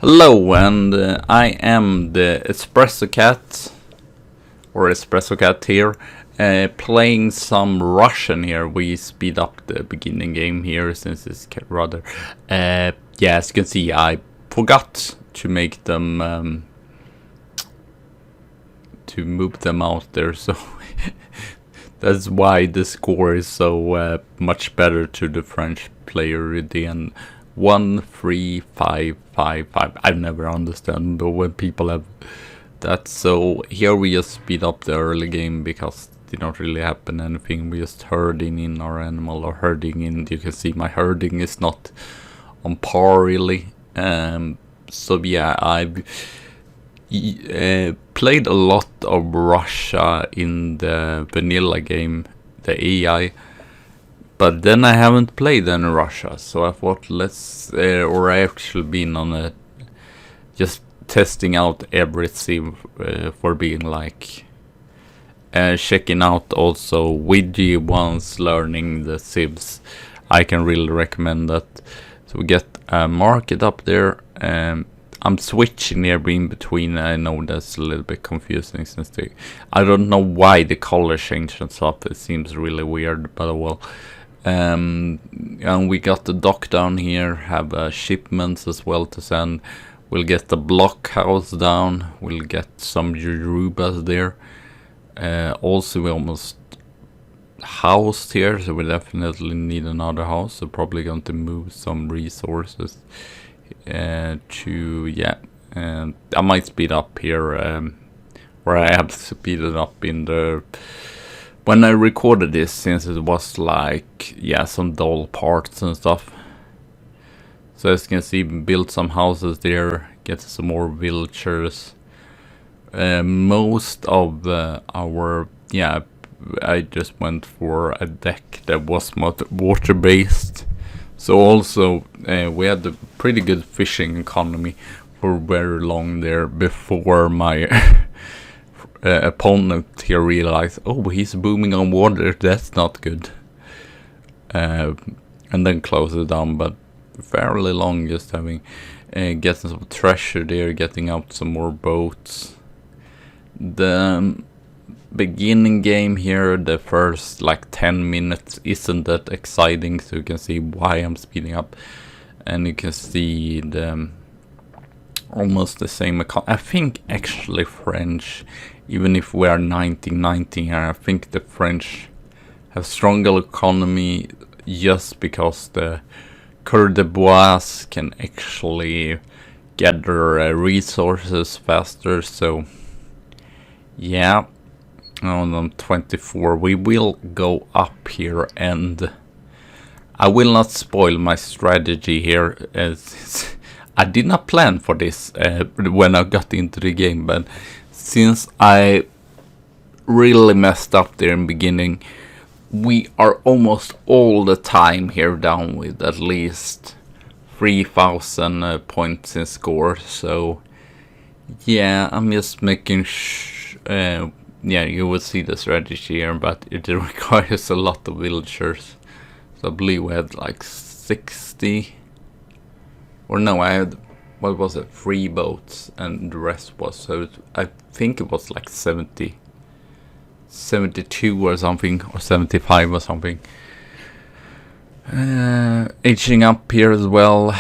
Hello, and I am the Espresso Cat, or Espresso Cat here, playing some Russian here. We speed up the beginning game here since it's rather, yeah, as you can see, I forgot to make them, to move them out there, so that's why the score is so much better to the French player than 1-3-5-5-5. I've never understood when people have that. So here we just speed up the early game because it did not really happen anything. We just herding in our animal or herding in. You can see my herding is not on par really. So yeah, I've played a lot of Russia in the vanilla game, the AI. But then I haven't played any Russia, so I thought or I actually been on a, just testing out every civ for being like, checking out also Ouija once, learning the civs. I can really recommend that. So we get a market up there. I'm switching here in between. I know that's a little bit confusing since I don't know why the color changed and stuff. It seems really weird, but well. And we got the dock down here, have shipments as well to send. We'll get the blockhouse down, we'll get some Yorubas there. Also we almost housed here, so we definitely need another house. So probably going to move some resources to, yeah, I might speed up here, or I have speeded up in the when I recorded this, since it was like, yeah, some dull parts and stuff. So as you can see, build some houses there, get some more villagers. Most of our, yeah, I just went for a deck that was water based. So also we had a pretty good fishing economy for very long there before my opponent here realized, oh, he's booming on water, that's not good, and then close it down. But fairly long, just having getting some treasure there, getting out some more boats. The beginning game here, the first like 10 minutes isn't that exciting, so you can see why I'm speeding up. And you can see the almost the same I think actually French, even if we are 1919 here, I think the French have stronger economy just because the Coeur de Bois can actually gather resources faster. So yeah, on 24 we will go up here, and I will not spoil my strategy here, as I did not plan for this when I got into the game, but since I really messed up there in the beginning, we are almost all the time here down with at least 3,000 points in score. So yeah, I'm just making yeah, you will see the strategy here, but it requires a lot of villagers. So I believe we had like 60, or no, I had, what was it, 3 boats, and the rest was, so I think it was like 72 or something, or 75 or something. Aging up here as well.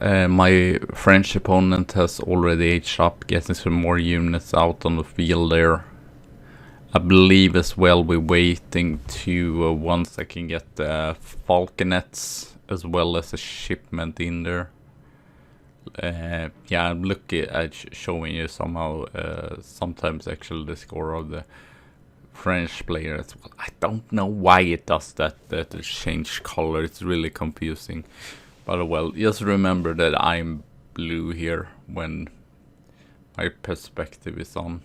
My French opponent has already aged up, getting some more units out on the field there. I believe as well we're waiting to once I can get the falconets as well as a shipment in there. Yeah, I'm looking at showing you somehow sometimes actually the score of the French player as well. I don't know why it does that it change color. It's really confusing. But well, just remember that I'm blue here when my perspective is on.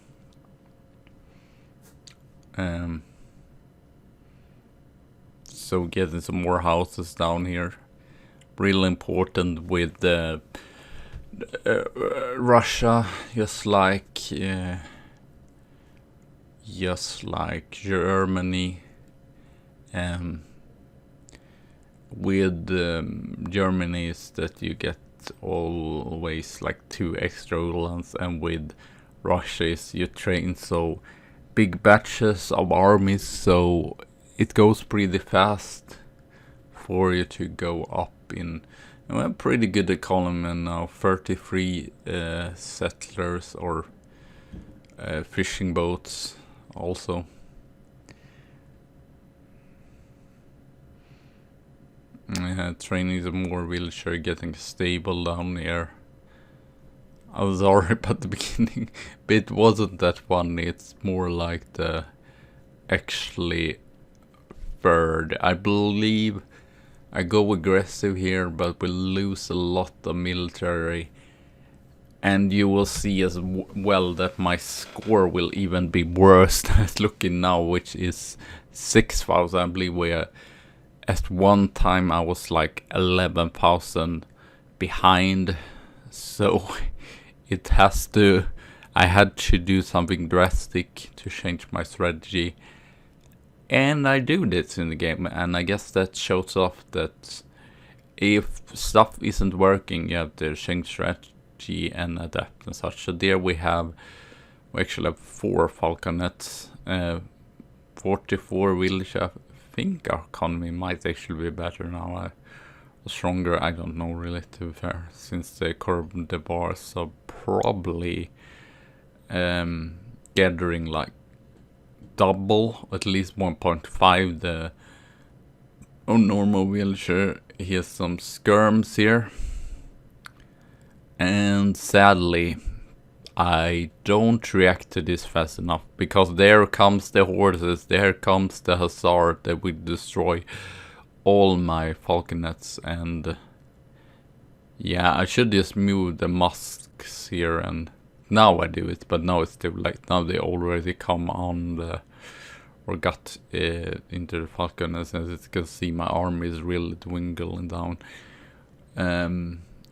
So getting some more houses down here, really important with the Russia, just like Germany. With Germany is that you get always like 2 extra uhlans, and with rushes you train so big batches of armies, so it goes pretty fast for you to go up in. And we have pretty good economy now, 33 settlers or fishing boats also. Training the more villager, getting stable down here. I was sorry about the beginning, but it wasn't that funny. It's more like the actually third. I believe I go aggressive here, but we'll lose a lot of military. And you will see as well that my score will even be worse than it's looking now, which is 6,000. I believe we are, at one time I was like 11,000 behind. So it has to, I had to do something drastic to change my strategy. And I do this in the game, and I guess that shows off that if stuff isn't working, you have to change strategy and adapt and such. So there we actually have 4 falconets, 44 village. I think our economy might actually be better now. Stronger, I don't know really, to be fair, since the curve the bars are probably gathering like double, at least 1.5 the normal villager. Here's some skirms here, and sadly I don't react to this fast enough, because there comes the horses, there comes the hussar that will destroy all my falconets. And yeah, I should just move the musks here, and now I do it, but now it's too late. Now they already come on the, or got into the falconets, and as you can see my army is really dwindling down.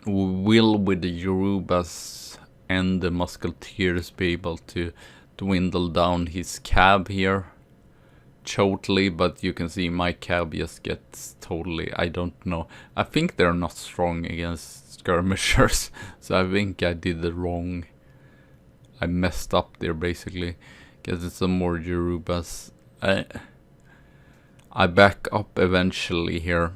Will with the Yorubas and the musketeers be able to dwindle down his cab here totally, but you can see my cab just gets totally, I don't know, I think they're not strong against skirmishers, so I think I did the wrong, I messed up there basically. Guess it's some more Yorubas. I back up eventually here,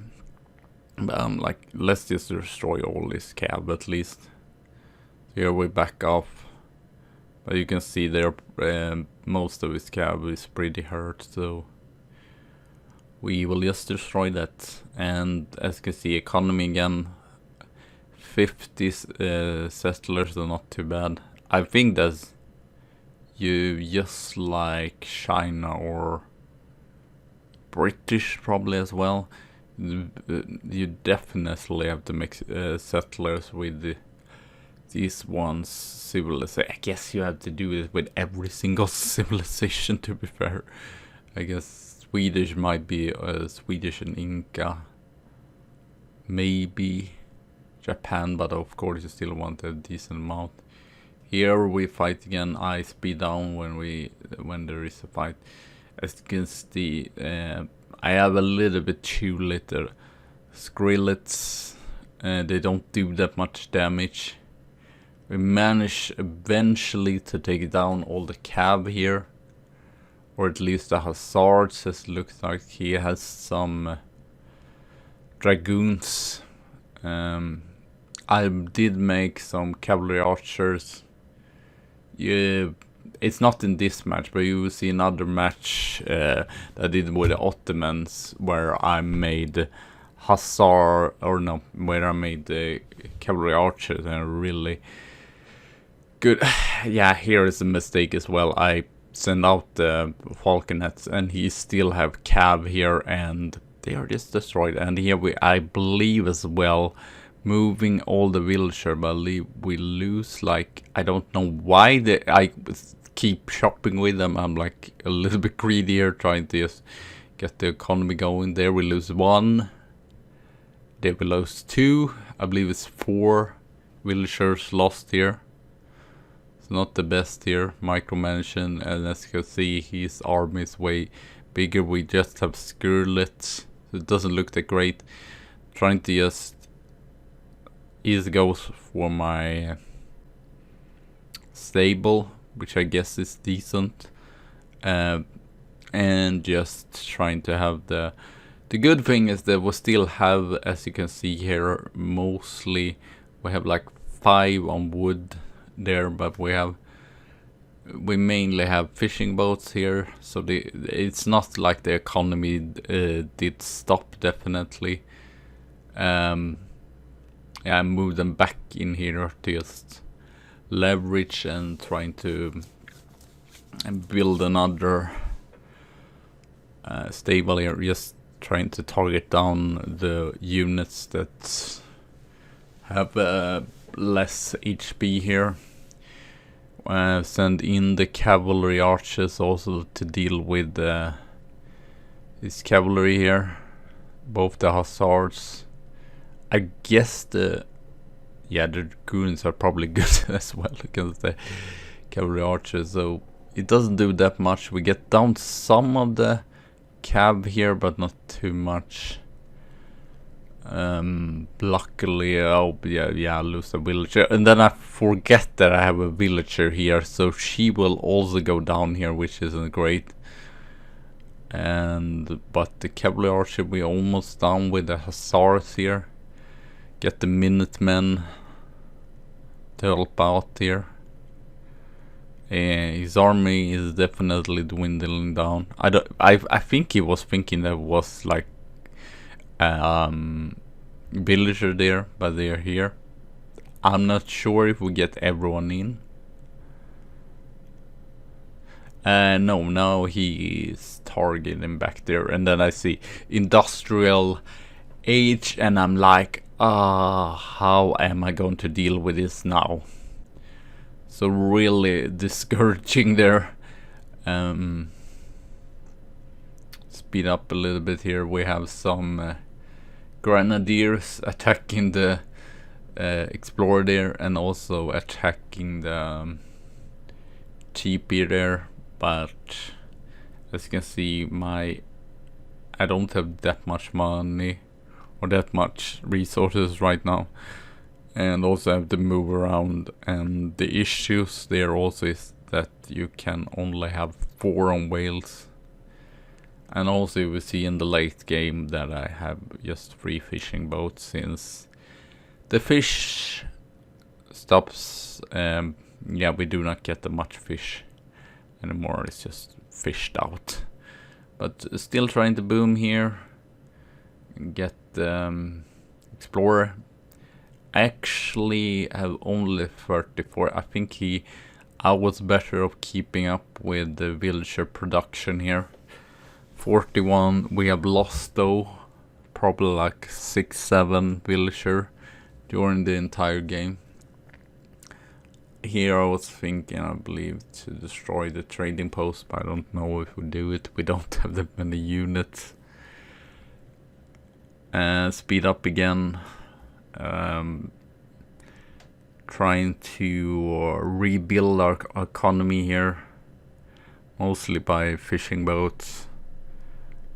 but I'm like, let's just destroy all this cab at least. Here we back off, but you can see there most of his cab is pretty hurt, so we will just destroy that. And as you can see, economy again, 50 settlers are not too bad. I think that's you just like China or British probably as well. You definitely have to make settlers with these ones. Civilization. I guess you have to do it with every single civilization, to be fair. I guess Swedish might be Swedish and Inca. Maybe Japan, but of course you still want a decent amount. Here we fight again. I speed down when there is a fight. As you can see, I have a little bit too little Skrillets. They don't do that much damage. We manage eventually to take down all the cab here, or at least the hussars, as it looks like he has some dragoons. I did make some cavalry archers. Yeah, it's not in this match, but you will see another match that I did with the Ottomans, where I made hussar, or no, where I made the cavalry archers, and really good. Yeah, here is a mistake as well. I send out the falconets, and he still have cab here, and they are just destroyed. And here I believe as well, moving all the villager, but we lose, like, I don't know why I keep shopping with them. I'm like a little bit greedy here, trying to just get the economy going. There we lose 1. There we lose 2. I believe it's 4 villagers lost here. It's not the best here, micromanaging, and as you can see, his army is way bigger. We just have Skurlets, so it doesn't look that great. Trying to just east goes for my stable, which I guess is decent, and just trying to have the good thing is that we still have, as you can see here, mostly we have like 5 on wood there, but we mainly have fishing boats here, so it's not like the economy did stop, definitely. Yeah, I moved them back in here to just leverage and trying to build another stable here, just trying to target down the units that have less HP here. Send in the cavalry archers also to deal with this cavalry here, both the hussars. I guess the dragoons are probably good as well against the cavalry archers, so it doesn't do that much. We get down some of the cav here, but not too much. Luckily, I lose a villager, and then I forget that I have a villager here, so she will also go down here, which isn't great. But the cavalry archer, we almost done with the hussars here. Get the Minutemen to help out here. His army is definitely dwindling down. I think he was thinking there was like villager there, but they're here. I'm not sure if we get everyone in. No, now he is targeting back there, and then I see industrial age, and I'm like, how am I going to deal with this now? So really discouraging there. Speed up a little bit here. We have some grenadiers attacking the explorer there, and also attacking the TP there. But as you can see, I don't have that much money or that much resources right now, and also have to move around. And the issues there also is that you can only have 4 on whales, and also you will see in the late game that I have just 3 fishing boats, since the fish stops. Yeah, we do not get that much fish anymore, it's just fished out. But still trying to boom here, get explorer. Actually have only 34. I think I was better off keeping up with the villager production here. 41 we have lost though, probably like 6-7 villager during the entire game. Here I was thinking, I believe, to destroy the trading post, but I don't know if we do it. We don't have that many units. Speed up again. Trying to rebuild our economy here, mostly by fishing boats,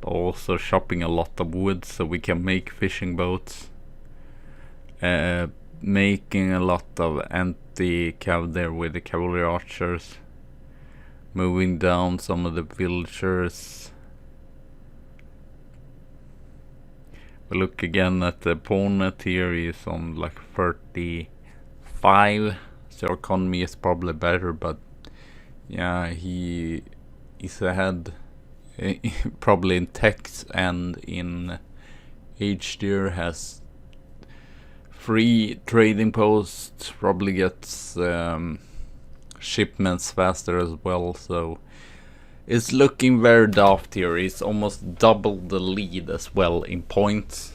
but also chopping a lot of wood so we can make fishing boats. Making a lot of anti-cav there with the cavalry archers, moving down some of the villagers. We look again at the opponent here, he's on like 35, so our economy is probably better, but yeah, he is ahead probably in text and in age there, has 3 trading posts, probably gets shipments faster as well, so it's looking very daft here. He's almost double the lead as well in points.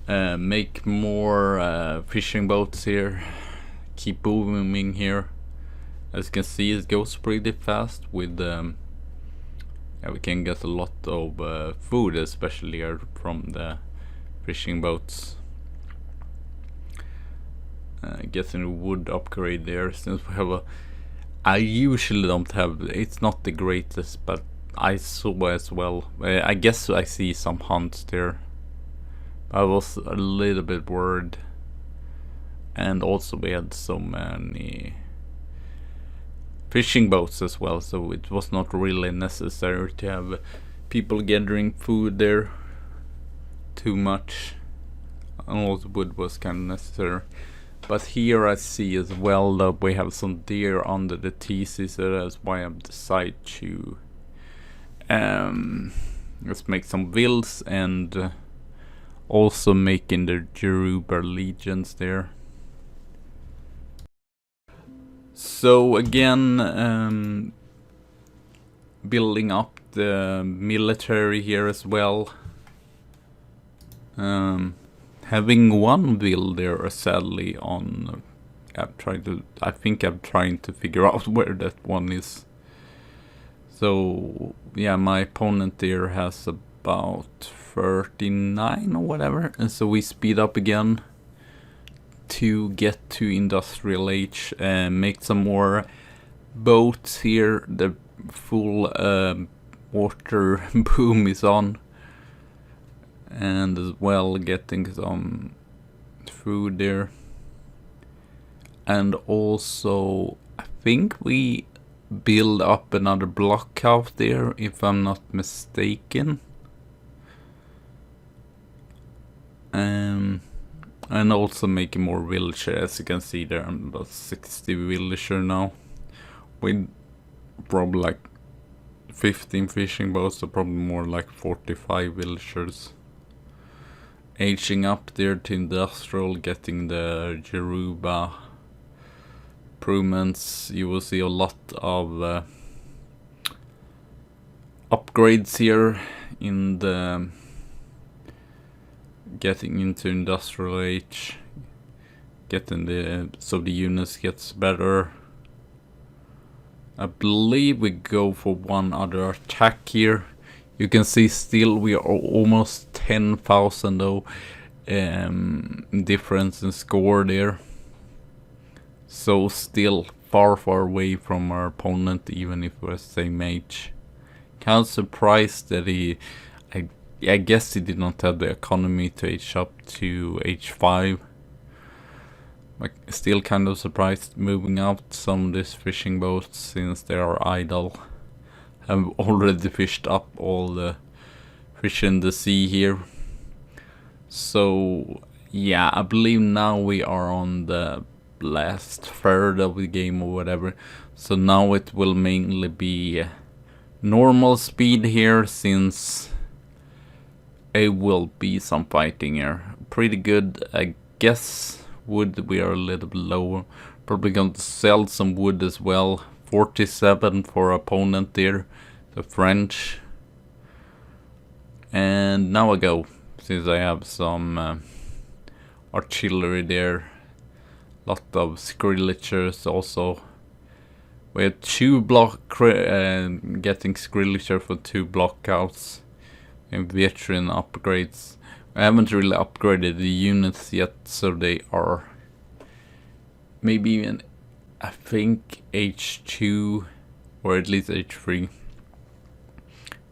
Make more fishing boats here, keep booming here. As you can see, it goes pretty fast with yeah, we can get a lot of food, especially here from the fishing boats. Getting a wood upgrade there, since we have I usually don't have, it's not the greatest, but I saw as well. I guess I see some hunts there. I was a little bit worried And also we had so many fishing boats as well, so it was not really necessary to have people gathering food there too much. And also wood was kind of necessary. But here I see as well that we have some deer under the TC, so that's why I've decided to let's make some vills and also making the Yoruba legions there. So again, building up the military here as well. Having one vill there, sadly, on. I think I'm trying to figure out where that one is. So yeah, my opponent there has about 39 or whatever, and so we speed up again to get to industrial age and make some more boats here. The full water boom is on, and as well getting some food there. And also I think we build up another blockhouse there, if I'm not mistaken. And also making more villagers. As you can see there, I'm about 60 villagers now, with probably like 15 fishing boats, so probably more like 45 villagers. Aging up there to industrial, getting the Yoruba improvements. You will see a lot of upgrades here in the getting into industrial age, getting so the units gets better. I believe we go for one other attack here. You can see still we are almost 10,000 though, difference in score there. So still far away from our opponent, even if we're same age. Kind of surprised that I guess he did not have the economy to age up to age 5. Like, still kind of surprised moving out some of these fishing boats since they are idle. Have already fished up all the fish in the sea here. So yeah, I believe now we are on the last third of the game or whatever. So now it will mainly be normal speed here, since it will be some fighting here. Pretty good, I guess. Wood, we are a little bit lower. Probably going to sell some wood as well. 47 for opponent there, the French. And now I go, since I have some artillery there. Lot of Skrillagers also. We have 2 getting Skrillager for 2 blockouts. And veteran upgrades. I haven't really upgraded the units yet, so they are maybe even, I think, H2 or at least H3.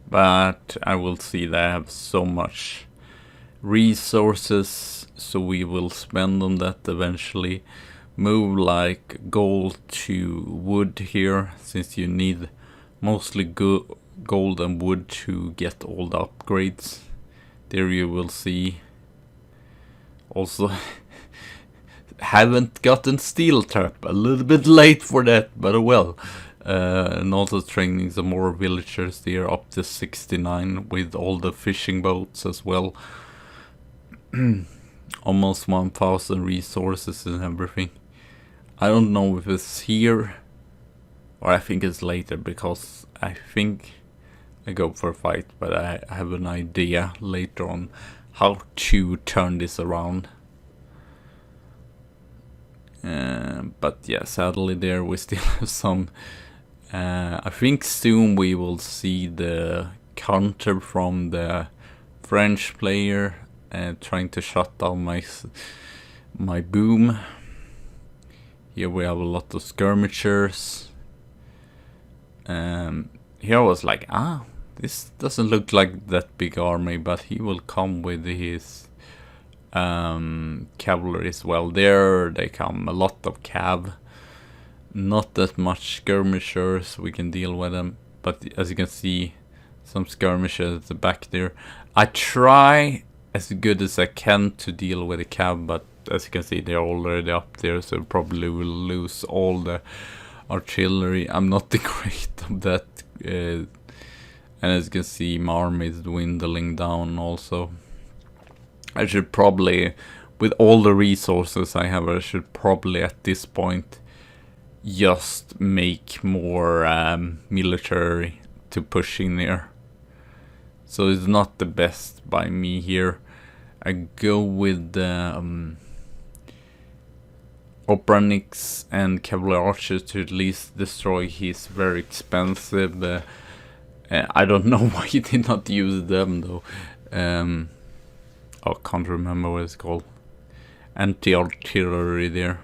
But I will see that I have so much resources, so we will spend on that eventually. Move like gold to wood here, since you need mostly gold and wood to get all the upgrades. There you will see. Also haven't gotten steel trap, a little bit late for that, but oh well. And also training some more villagers there, up to 69 with all the fishing boats as well. Almost 1000 resources and everything. I don't know if it's here or I think it's later, because I think I go for a fight, but I have an idea later on how to turn this around. But yeah, sadly there we still have some. I think soon we will see the counter from the French player trying to shut down my boom. Here we have a lot of skirmishers. Here I was like, this doesn't look like that big army, but he will come with his cavalry as well. There they come, a lot of cav. Not that much skirmishers, we can deal with them. But as you can see, some skirmishers at the back there. I try as good as I can to deal with the cav, but as you can see, they're already up there, so probably will lose all the artillery. I'm not the great of that. And as you can see, my army is dwindling down also. I should probably, with all the resources I have, I should probably at this point just make more military to push in there. So it's not the best by me here. I go with the Obraniks and cavalry archers to at least destroy his very expensive. I don't know why he did not use them though. I can't remember what it's called. Anti-artillery there.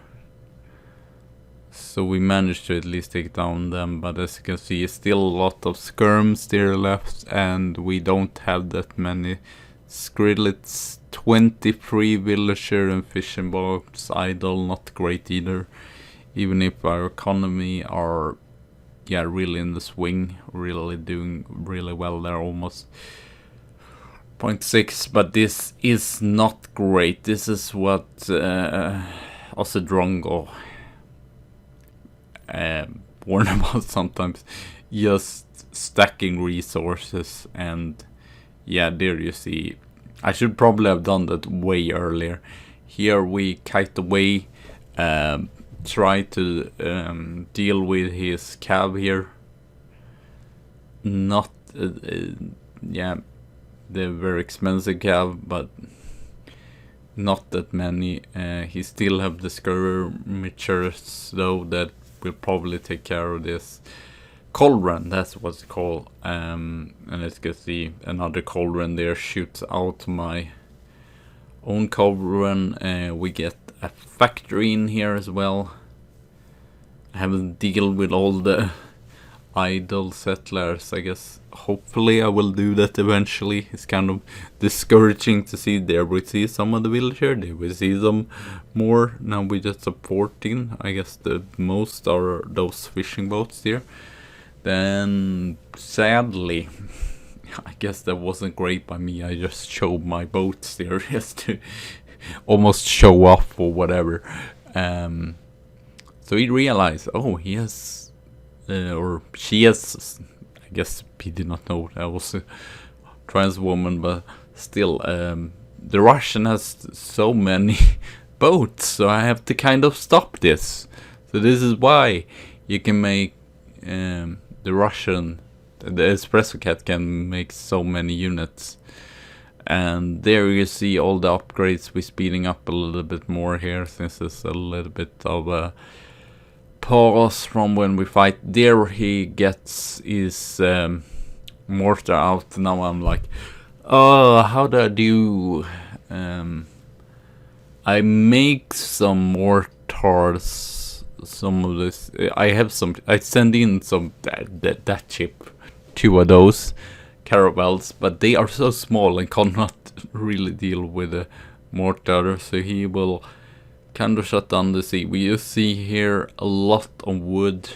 So we managed to at least take down them, but as you can see, still a lot of skirms there left, and we don't have that many Skrillets. 23 villager and fishing boats idle, not great either. Even if our economy are, yeah, really in the swing, really doing really well there, almost 0.6, but this is not great. This is what Osedrongo warn about sometimes, just stacking resources. And yeah, there you see, I should probably have done that way earlier. Here we kite away, try to deal with his cav here. Not yeah, they're very expensive cav, but not that many. He still have the skirmishers though that will probably take care of this cauldron. That's what's it called. And let's go see, another cauldron there shoots out my own cauldron. We get a factory in here as well. I haven't dealt with all the idle settlers, I guess. Hopefully I will do that eventually. It's kind of discouraging to see there. We see some of the villagers, there we see them more. Now we just have 14. I guess the most are those fishing boats there. Then sadly, I guess that wasn't great by me. I just showed my boats there just to almost show off or whatever. So he realized, oh, he has, or she has, I guess he did not know that was a trans woman, but still, the Russian has so many boats, so I have to kind of stop this. So this is why you can make the Russian, the Espresso Cat can make so many units. And there you see all the upgrades. We're speeding up a little bit more here, since it's a little bit of a pause from when we fight. There he gets his mortar out. Now I'm like, oh, how do I do? I make some mortars. Some of this, I have some. I send in some that chip, 2 of those caravels, but they are so small and cannot really deal with the mortar. So he will kind of shut down the sea. We just see here a lot of wood.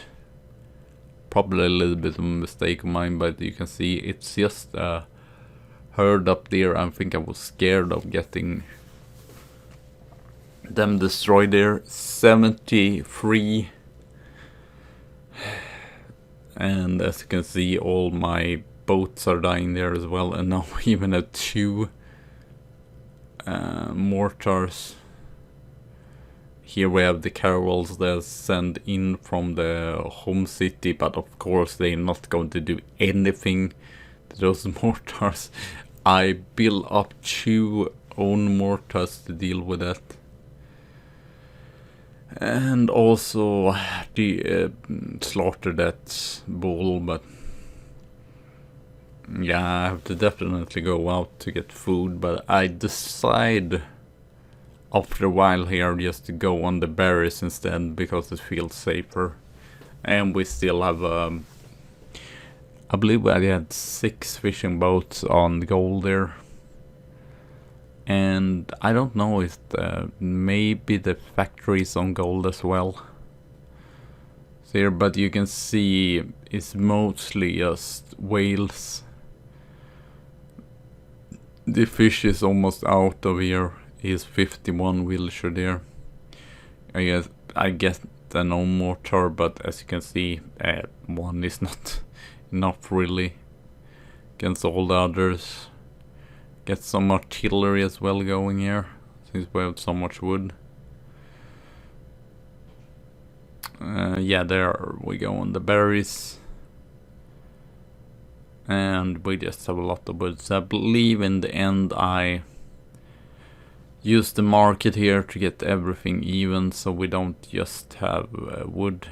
Probably a little bit of a mistake of mine, but you can see it's just a herd up there. I think I was scared of getting them destroyed there. 73, and as you can see, all my boats are dying there as well. And now we even have 2 mortars. Here we have the caravels that send in from the home city, but of course they're not going to do anything to those mortars. I built up 2 own mortars to deal with that. And also slaughter that bull, but yeah, I have to definitely go out to get food, but I decide after a while here just to go on the berries instead, because it feels safer. And we still have I believe I had 6 fishing boats on gold there. And I don't know if maybe the factory is on gold as well. So here, but you can see it's mostly just whales. The fish is almost out of here. He's 51 Wilshire there. I guess no mortar, but as you can see, one is not enough really against all the others. Get some artillery as well going here, since we have so much wood. Yeah, there we go on the berries. And we just have a lot of wood. So I believe in the end I use the market here to get everything even, so we don't just have wood.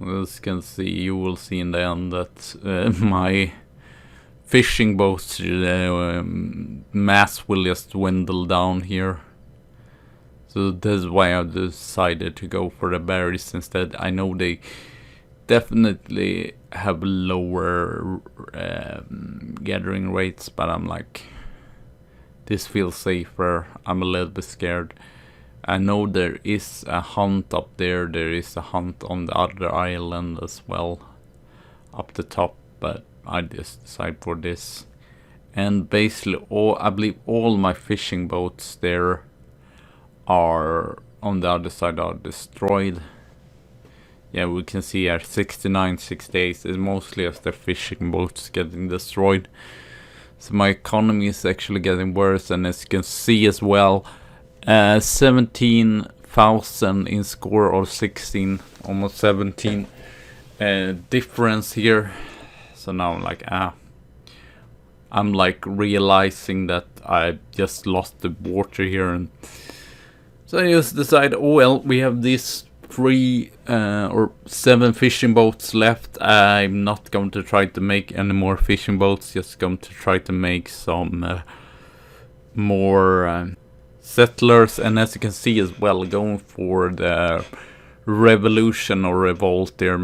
As you can see, you will see in the end that my fishing boats mass will just dwindle down here. So that's why I decided to go for the berries instead. I know they definitely have lower gathering rates, but I'm like, this feels safer. I'm a little bit scared. I know there is a hunt up there. There is a hunt on the other island as well, up the top, but I just decided for this. And basically I believe all my fishing boats there are on the other side are destroyed. Yeah, we can see here 69, 68 is mostly as the fishing boats getting destroyed. So my economy is actually getting worse, and as you can see as well, 17,000 in score, or 16, almost 17 difference here. So now I'm like realizing that I just lost the water here, and so I just decided, oh well, we have these 3 or 7 fishing boats left. I'm not going to try to make any more fishing boats, just going to try to make some more settlers. And as you can see as well, going for the revolution or revolt there,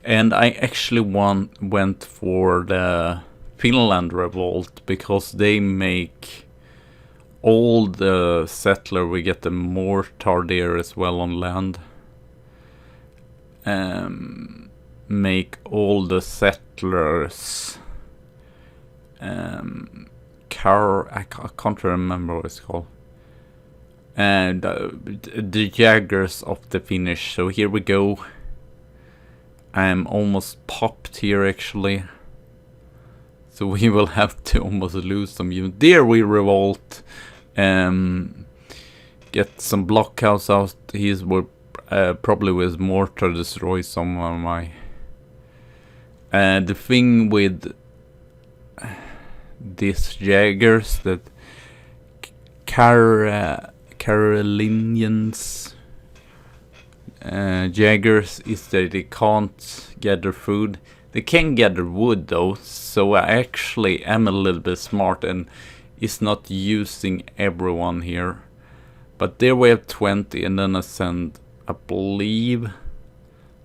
and I actually went for the Finland revolt, because they make all the settler, we get the mortar there as well on land. Make all the settlers I can't remember what it's called. And the jaggers of the finish. So here we go. I'm almost popped here actually. So we will have to almost lose some units. There we revolt. Get some blockhouse out. He's probably with mortar destroy some of my. The thing with these jaggers, that Carolinians jaggers, is that they can't gather food. They can gather wood though, so I actually am a little bit smart and is not using everyone here. But there we have 20, and then I send, I believe,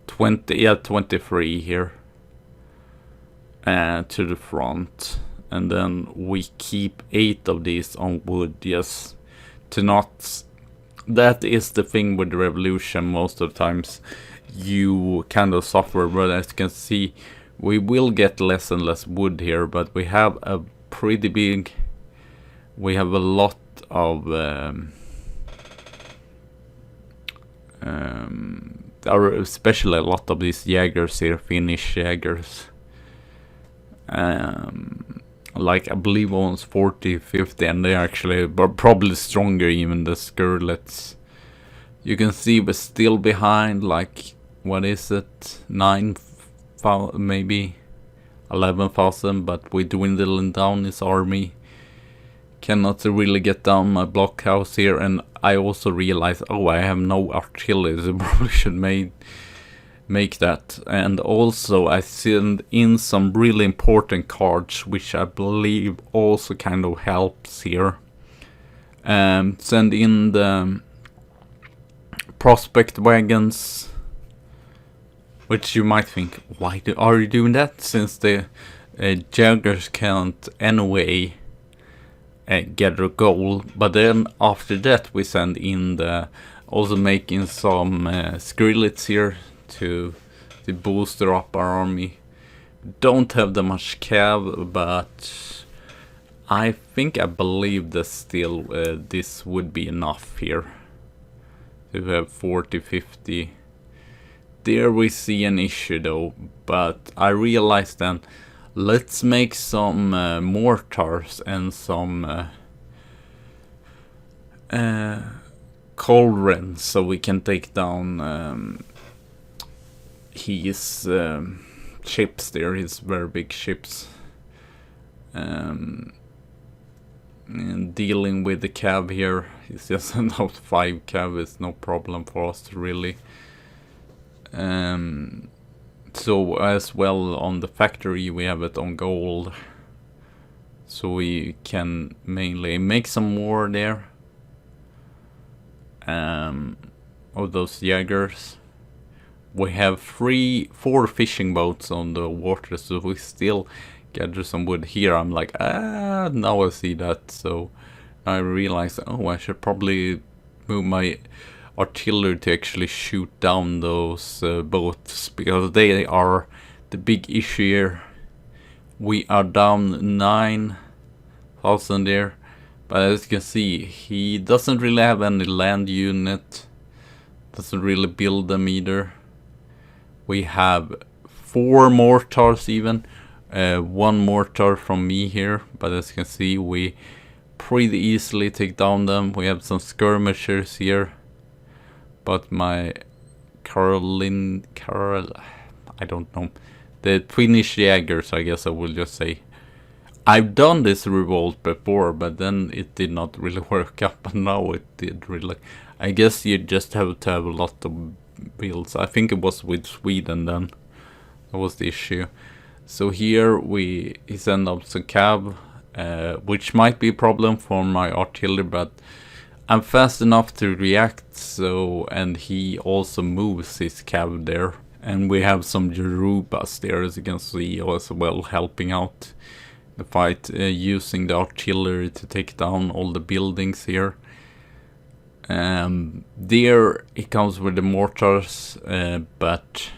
23 here to the front. And then we keep 8 of these on wood, yes, to not. That is the thing with the revolution. Most of the times you kind of suffer, but as you can see, we will get less and less wood here, but we have a pretty big, we have a lot of especially a lot of these jaggers here, Finnish jaggers. Like I believe almost 40, 50, and they're actually probably stronger even the skirlets. You can see we're still behind, like, what is it, 9,000, maybe 11,000, but we're dwindling down this army. Cannot really get down my blockhouse here, and I also realize, oh, I have no artillery, so I probably should make that. And also I send in some really important cards, which I believe also kind of helps here. Send in the prospect wagons, which you might think, why are you doing that, since the Jaggers can't anyway get a goal, but then after that we send in the also making some Skrillets here to booster up our army. Don't have that much cav, but I believe that still this would be enough here. We have 40-50. There we see an issue though, but I realized then let's make some mortars and some cauldrons so we can take down his ships there, his very big ships. And dealing with the cav here, it's just about 5 cav, is no problem for us really. So as well on the factory we have it on gold, so we can mainly make some more there of those jaggers. We have 4 fishing boats on the water, so we still gather some wood here. I'm like, now I see that, so I realize, oh, I should probably move my artillery to actually shoot down those boats, because they are the big issue here. We are down 9,000 there, but as you can see, he doesn't really have any land unit, doesn't really build them either. We have 4 mortars even, 1 mortar from me here, but as you can see, we pretty easily take down them. We have some skirmishers here, but my I don't know, the Finnish Jaggers, I guess I will just say. I've done this revolt before, but then it did not really work out, but now it did really. I guess you just have to have a lot of builds. I think it was with Sweden then, that was the issue. So here he sent up some cav, which might be a problem for my artillery, but I'm fast enough to react, so, and he also moves his cav there. And we have some Jerubas there, as you can see, as well, helping out the fight, using the artillery to take down all the buildings here. There he comes with the mortars, but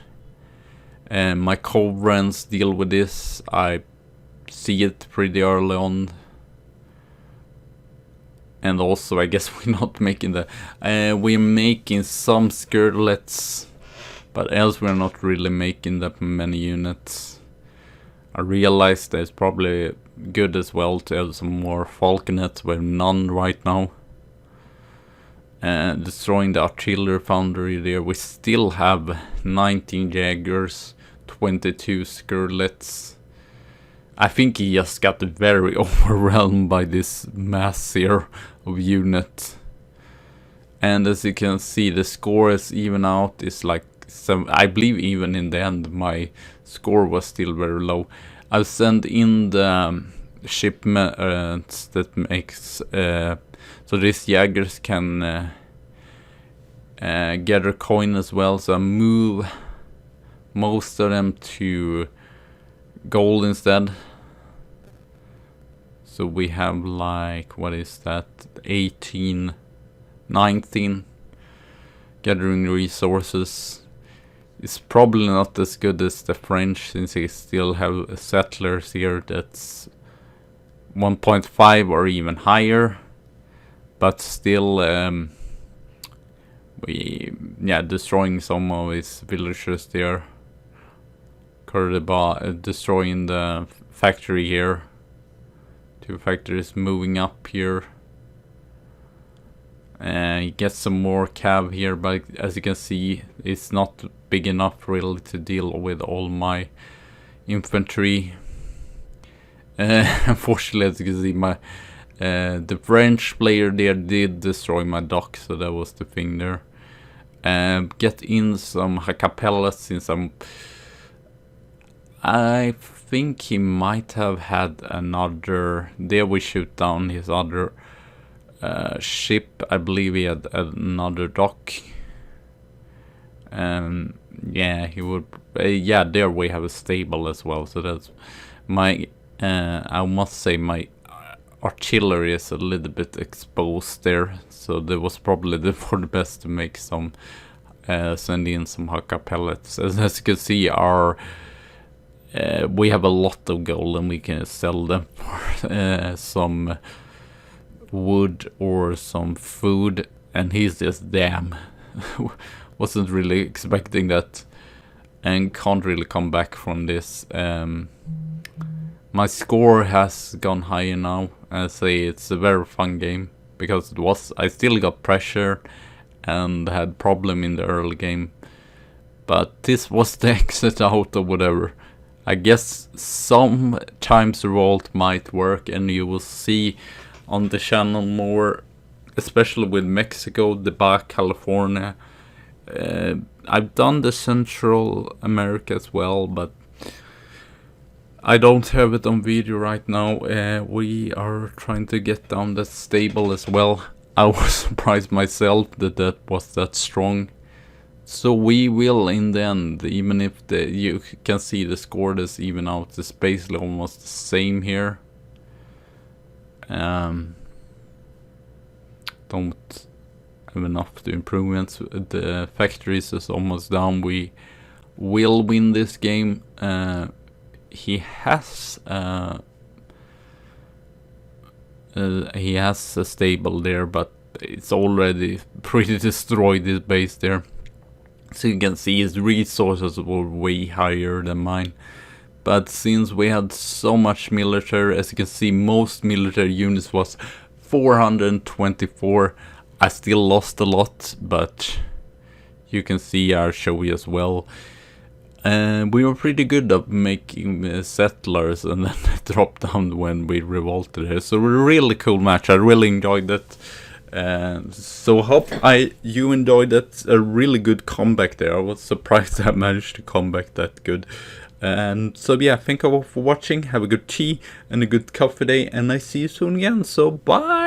my cauldrons deal with this. I see it pretty early on. And also, I guess we're not making the... we're making some skirtlets, but else we're not really making that many units. I realized that it's probably good as well to have some more falconets. We have none right now. Destroying the artillery foundry there. We still have 19 jaggers, 22 skirtlets. I think he just got very overwhelmed by this mass here of units. And as you can see, the score is even out. It's like some, I believe even in the end my score was still very low. I've sent in the shipments that makes so these jaggers can gather coin as well. So I move most of them to gold instead. So we have like, what is that, 18, 19 gathering resources. It's probably not as good as the French, since they still have settlers here that's 1.5 or even higher, but still destroying some of his villagers there. Destroying the factory here. 2 factories moving up here. You get some more cav here, but as you can see, it's not big enough really to deal with all my infantry. Unfortunately, as you can see, my the French player there did destroy my dock, so that was the thing there. Get in some Hakapellas, since I think he might have had another. There we shoot down his other ship. I believe he had another dock. Yeah, he would. Yeah, there we have a stable as well. So that's My I must say my artillery is a little bit exposed there, so that was probably for the best to make some send in some Haka pellets. As you can see, our we have a lot of gold and we can sell them for some wood or some food. And he's just, damn, wasn't really expecting that and can't really come back from this. My score has gone higher now. I say it's a very fun game because I still got pressure and had problem in the early game. But this was the exit out or whatever. I guess sometimes Revolt might work, and you will see on the channel more, especially with Mexico, the Baja California. I've done the Central America as well, but I don't have it on video right now. We are trying to get down that stable as well. I was surprised myself that that was that strong. So we will in the end, even if you can see the score that's even out, it's basically almost the same here. Don't have enough to improvements. The factories is almost done. We will win this game. He has a stable there, but it's already pretty destroyed, his base there. So you can see his resources were way higher than mine. But since we had so much military, as you can see, most military units was 424. I still lost a lot, but you can see I'll show you as well. We were pretty good at making settlers, and then dropped down when we revolted here. So a really cool match. I really enjoyed it. So hope you enjoyed that. A really good comeback there. I was surprised I managed to come back that good. And so yeah, thank you all for watching. Have a good tea and a good coffee day, and I see you soon again. So bye.